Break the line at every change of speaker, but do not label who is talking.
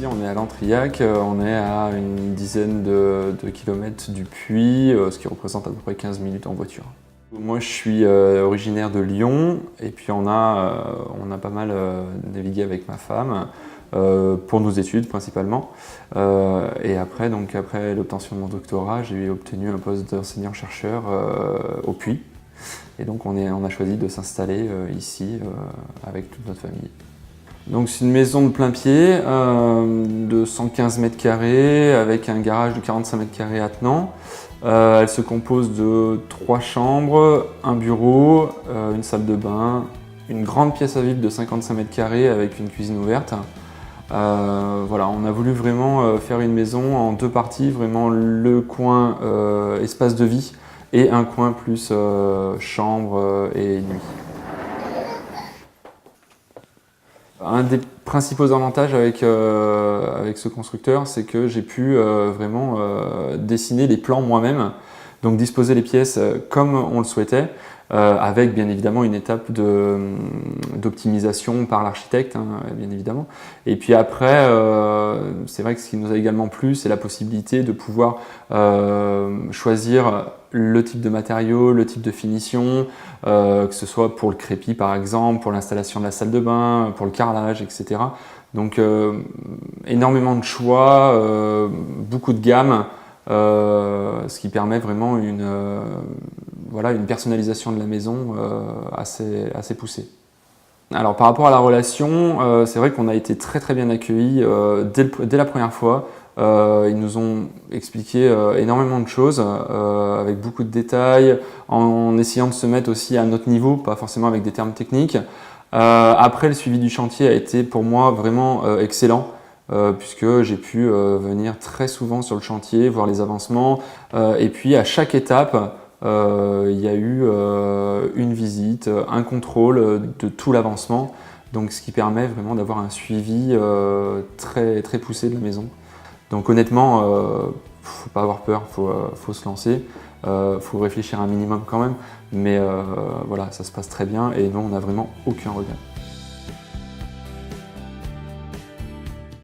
Ici, on est à Lantrillac, on est à une dizaine de kilomètres du puits, ce qui représente à peu près 15 minutes en voiture. Moi, je suis originaire de Lyon et puis on a pas mal navigué avec ma femme pour nos études principalement. Et après, après l'obtention de mon doctorat, j'ai obtenu un poste d'enseignant-chercheur au Puy. Et donc on a choisi de s'installer ici avec toute notre famille. Donc c'est une maison de plein pied de 115 mètres carrés avec un garage de 45 mètres carrés attenant. Elle se compose de 3 chambres, un bureau, une salle de bain, une grande pièce à vivre de 55 mètres carrés avec une cuisine ouverte. Voilà, on a voulu vraiment faire une maison en 2 parties, vraiment le coin espace de vie et un coin plus chambre et nuit. Un des principaux avantages avec ce constructeur, c'est que j'ai pu vraiment dessiner les plans moi-même, donc disposer les pièces comme on le souhaitait, avec bien évidemment une étape d'optimisation par l'architecte, hein, bien évidemment. Et puis après, c'est vrai que ce qui nous a également plu, c'est la possibilité de pouvoir choisir le type de matériaux, le type de finition, que ce soit pour le crépi par exemple, pour l'installation de la salle de bain, pour le carrelage, etc. Donc énormément de choix, beaucoup de gamme, ce qui permet vraiment une personnalisation de la maison assez poussée. Alors par rapport à la relation, c'est vrai qu'on a été très bien accueillis dès la première fois. Ils nous ont expliqué énormément de choses avec beaucoup de détails, en essayant de se mettre aussi à notre niveau, pas forcément avec des termes techniques. Après, le suivi du chantier a été pour moi vraiment excellent, puisque j'ai pu venir très souvent sur le chantier, voir les avancements, et puis à chaque étape, il y a eu une visite, un contrôle de tout l'avancement, donc ce qui permet vraiment d'avoir un suivi très poussé de la maison. Donc honnêtement, faut pas avoir peur, faut se lancer, faut réfléchir un minimum quand même, mais voilà, ça se passe très bien et nous on n'a vraiment aucun regret.